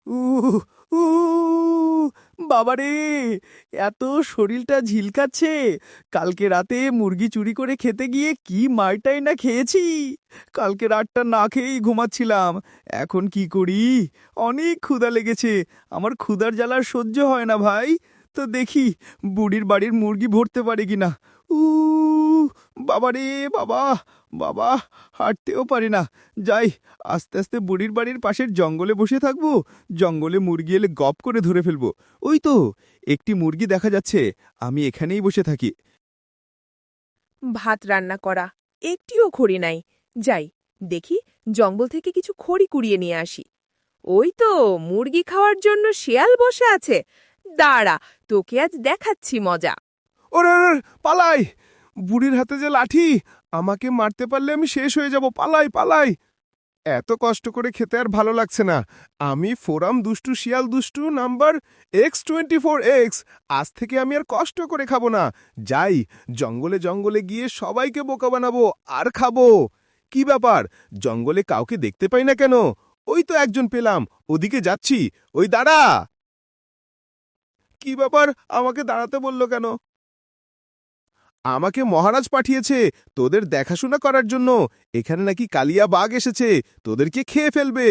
উহ উহ বাবারে, এত শরীরটা ঝিলকাচ্ছে। কালকে রাতে মুরগি চুরি করে খেতে গিয়ে কি মারটাই না খেয়েছি। কালকে রাতটা না খেয়েই ঘুমাচ্ছিলাম। এখন কি করি? অনেক ক্ষুধা লেগেছে। আমার ক্ষুধার জ্বালা আর সহ্য হয় না ভাই। তো দেখি বুড়ির বাড়ির মুরগি ভরতে পারি কিনা। উহ বাবারে, বাবা, বাবা, হাঁটতেও পারি না। যাই, আস্তে আস্তে বুড়ির বাড়ির পাশের জঙ্গলে বসে থাকবো। জঙ্গলে মুরগি এলে গপ করে ধরে ফেলবো। ওই তো একটি মুরগি দেখা যাচ্ছে। আমি এখানেই বসে থাকি। ভাত রান্না করা, একটিও খড়ি নাই। যাই, দেখি জঙ্গল থেকে কিছু খড়ি কুড়িয়ে নিয়ে আসি। ওই তো মুরগি খাওয়ার জন্য শিয়াল বসে আছে। দাঁড়া, তোকে আজ দেখাচ্ছি মজা। ওরে ওরে, পালাই! বুড়ির হাতে যে লাঠি, আমাকে মারতে পারলে আমি শেষ হয়ে যাব। পালাই পালাই! এত কষ্ট করে খেতে আর ভালো লাগছে না। আমি ফোরাম দুষ্টু শিয়াল দুষ্টু নাম্বার X24X। আজ থেকে আমি আর কষ্ট করে খাবো না। যাই, জঙ্গলে জঙ্গলে গিয়ে সবাইকে বোকা বানাবো আর খাবো। কি ব্যাপার, জঙ্গলে কাউকে দেখতে পাই না কেন? ওই তো একজন পেলাম, ওদিকে যাচ্ছি। ওই দাঁড়া! কি ব্যাপার, আমাকে দাঁড়াতে বললো কেন? আমাকে মহারাজ পাঠিয়েছে তোদের দেখাশোনা করার জন্য। এখানে নাকি কালিয়া বাঘ এসেছে, তোদেরকে খেয়ে ফেলবে।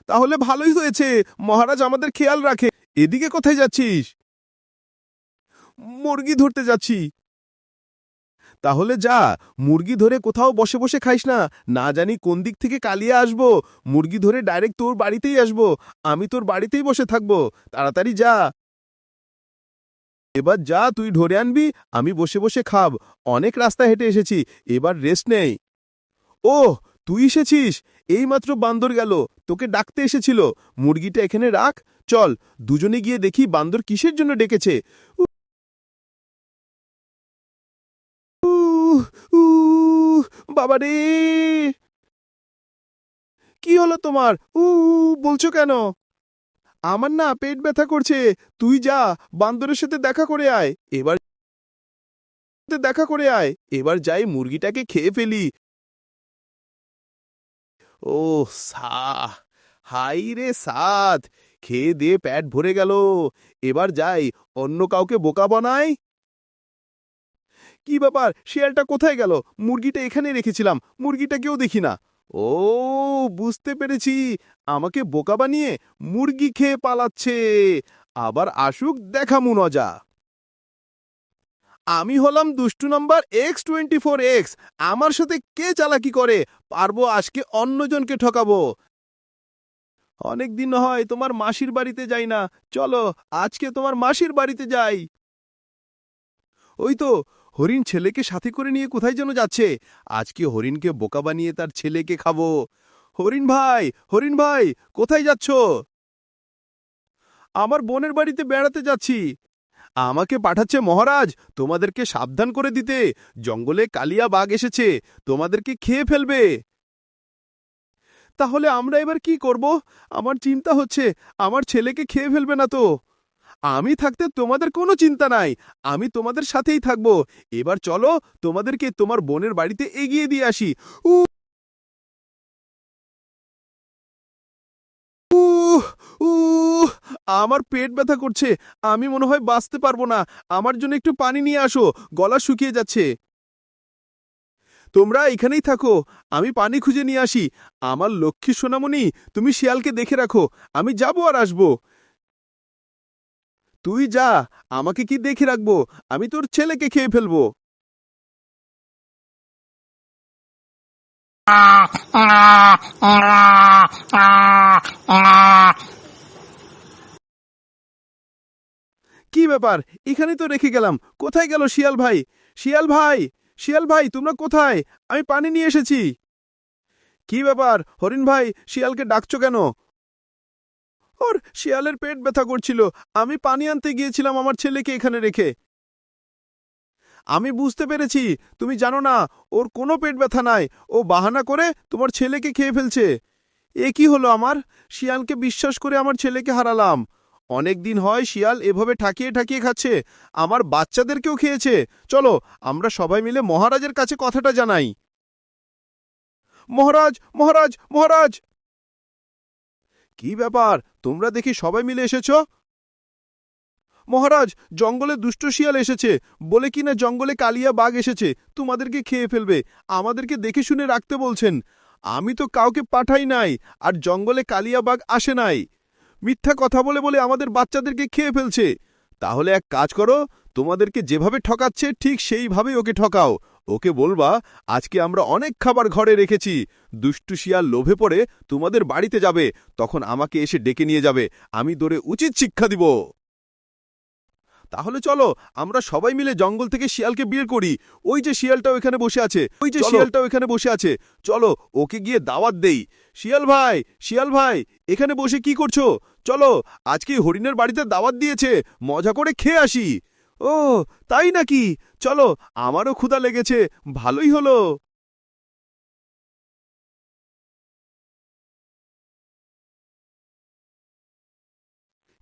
তাহলে ভালোই হয়েছে, মহারাজ আমাদের খেয়াল রাখে। এদিকে কোথায় যাচ্ছিস? মুরগি ধরতে যাচ্ছি। তাহলে যা, মুরগি ধরে কোথাও বসে বসে খাইস না। না জানি কোন দিক থেকে কালিয়া আসবো। মুরগি ধরে ডাইরেক্ট তোর বাড়িতেই আসবো। আমি তোর বাড়িতেই বসে থাকবো। তাড়াতাড়ি যা। এবার যা, তুই ধরে আনবি, আমি বসে বসে খাব। অনেক রাস্তা হেঁটে এসেছি, এবার রেস্ট নেই। ওহ, তুই এসেছিস? এইমাত্র বান্দর গেল, তোকে ডাকতে এসেছিল। মুরগিটা এখানে রাখ। চল, দুজনে গিয়ে দেখি বান্দর কিসের জন্য ডেকেছে। উহ, উহ, বাবারে! কি হলো তোমার? বলছো কেন? আমার না পেট ব্যথা করছে। তুই যা, বান্দরের সাথে দেখা করে আয়। এবার যাই, মুরগিটাকে খেয়ে ফেলি। ও সা হাই রে সাদ! খেয়ে দিয়ে পেট ভরে গেল। এবার যাই, অন্য কাউকে বোকা বানাই। কি ব্যাপার, শিয়ালটা কোথায় গেল? মুরগিটা এখানে রেখেছিলাম, মুরগিটাকেও দেখি না। ও, বুঝতে পেরেছি, আমাকে বোকা বানিয়ে মুরগি খেয়ে পালাচ্ছে। আবার আসুক, দেখামু মজা। আমি হলাম দুষ্টু নাম্বার X24X। আমার সাথে কে চালাকি করে? পারবো আজকে অন্যজনকে ঠকাবো। অনেক দিন হয় তোমার মাসির বাড়িতে যাই না। চলো, আজকে তোমার মাসির বাড়িতে যাই। ওই তো হরিণ ছেলেকে সাথে করে নিয়ে কোথায় যেন যাচ্ছে। আজকে হরিণকে বোকা বানিয়ে তার ছেলেকে খাবো। হরিণ ভাই, হরিণ ভাই, কোথায় যাচ্ছ? আমার বোনের বাড়িতে বেড়াতে যাচ্ছি। আমাকে পাঠাচ্ছে মহারাজ তোমাদেরকে সাবধান করে দিতে। জঙ্গলে কালিয়া বাঘ এসেছে, তোমাদেরকে খেয়ে ফেলবে। তাহলে আমরা এবার কি করব? আমার চিন্তা হচ্ছে, আমার ছেলেকে খেয়ে ফেলবে না তো? আমি থাকতে তোমাদের কোনো চিন্তা নাই। আমি তোমাদের সাথেই থাকব। এবার চলো, তোমাদেরকে তোমার বোনের বাড়িতে এগিয়ে দিয়ে আসি। উহ উহ উহ আমার পেট ব্যথা করছে। আমি মনে হয় বাঁচতে পারবো না। আমার জন্য একটু পানি নিয়ে আসো, গলা শুকিয়ে যাচ্ছে। তোমরা এখানেই থাকো, আমি পানি খুঁজে নিয়ে আসি। আমার লক্ষ্মী সোনামণি, তুমি শিয়ালকে দেখে রাখো। আমি যাবো আর আসবো। তুই যা, আমাকে কি দেখে রাখবো? আমি তোর ছেলেকে খেয়ে ফেলবো। কি ব্যাপার, এখানেই তো রেখে গেলাম। কোথায় গেল শিয়াল ভাই? শিয়াল ভাই, শিয়াল ভাই, তোমরা কোথায়? আমি পানি নিয়ে এসেছি। কি ব্যাপার হরিণ ভাই, শিয়ালকে ডাকছো কেন? ওর শিয়ালের পেট ব্যথা করছিল, আমি পানি আনতে গিয়েছিলাম আমার ছেলেকে এখানে রেখে। আমি বুঝতে পেরেছি, তুমি জানো না ওর কোনো পেট ব্যথা নাই। ও বাহানা করে তোমার ছেলেকে খেয়ে ফেলছে। এ কি হলো আমার? শিয়ালকে বিশ্বাস করে আমার ছেলেকে হারালাম। অনেক দিন হয় শিয়াল এভাবে ঠাকিয়ে ঠাকিয়ে খাচ্ছে, আমার বাচ্চাদেরকেও খেয়েছে। চলো, আমরা সবাই মিলে মহারাজের কাছে কথাটা জানাই। মহারাজ, মহারাজ, মহারাজ! কি ব্যাপার, তোমরা দেখি সবাই মিলে এসেছ? মহারাজ, জঙ্গলে দুষ্ট শিয়াল এসেছে, বলে কিনা জঙ্গলে কালিয়া বাঘ এসেছে, তোমাদেরকে খেয়ে ফেলবে। আমাদেরকে দেখে শুনে রাখতে বলছেন। আমি তো কাউকে পাঠাই নাই, আর জঙ্গলে কালিয়া বাঘ আসে নাই। মিথ্যা কথা বলে বলে আমাদের বাচ্চাদেরকে খেয়ে ফেলছে। তাহলে এক কাজ করো, তোমাদেরকে যেভাবে ঠকাচ্ছে ঠিক সেইভাবেই ওকে ঠকাও। ওকে বলবা, আজকে আমরা অনেক খাবার ঘরে রেখেছি, দুষ্টু শিয়াল লোভে পড়ে তোমাদের বাড়িতে যাবে, তখন আমাকে এসে ডেকে নিয়ে যাবে, আমি দৌড়ে উচিত শিক্ষা দিব। তাহলে চলো, আমরা সবাই মিলে জঙ্গল থেকে শিয়ালকে বের করি। ওই যে শিয়ালটাও এখানে বসে আছে, চলো ওকে গিয়ে দাওয়াত দেই। শিয়াল ভাই, এখানে বসে কি করছো? চলো, আজকে হরিণের বাড়িতে দাওয়াত দিয়েছে, মজা করে খেয়ে আসি। ও তাই নাকি? চলো, আমারও ক্ষুধা লেগেছে, ভালোই হলো।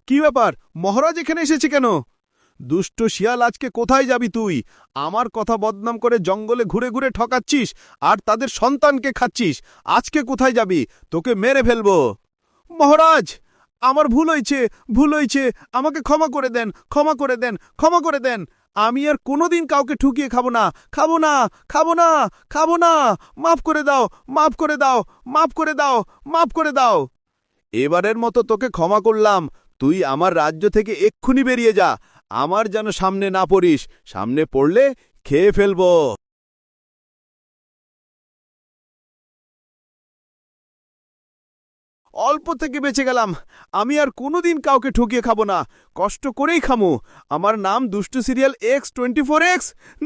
কি ব্যাপার, মহারাজ এখানে এসেছে কেন? দুষ্ট শিয়াল, আজকে কোথায় যাবি তুই? আমার কথা বদনাম করে জঙ্গলে ঘুরে ঘুরে ঠকাচ্ছিস, আর তাদের সন্তানকে খাচ্ছিস। আজকে কোথায় যাবি? তোকে মেরে ফেলবো। মহারাজ, আমার ভুল হয়েছে, আমাকে ক্ষমা করে দেন। আমি আর কোনোদিন কাউকে ঠুকিয়ে খাবো না। মাফ করে দাও। এবারের মতো তোকে ক্ষমা করলাম। তুই আমার রাজ্য থেকে এক্ষুনি বেরিয়ে যা। আমার যেন সামনে না পড়িস, সামনে পড়লে খেয়ে ফেলবো। অল্প থেকে বেঁচে গেলাম। আমি আর কোনোদিন কাউকে ঠকিয়ে খাবো না, কষ্ট করেই খামু। আমার নাম দুষ্টু সিরিয়াল X24X।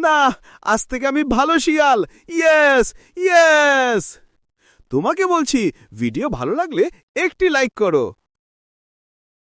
না, আজ থেকে আমি ভালো শিয়াল। ইয়েস। তোমাকে বলছি, ভিডিও ভালো লাগলে একটি লাইক করো।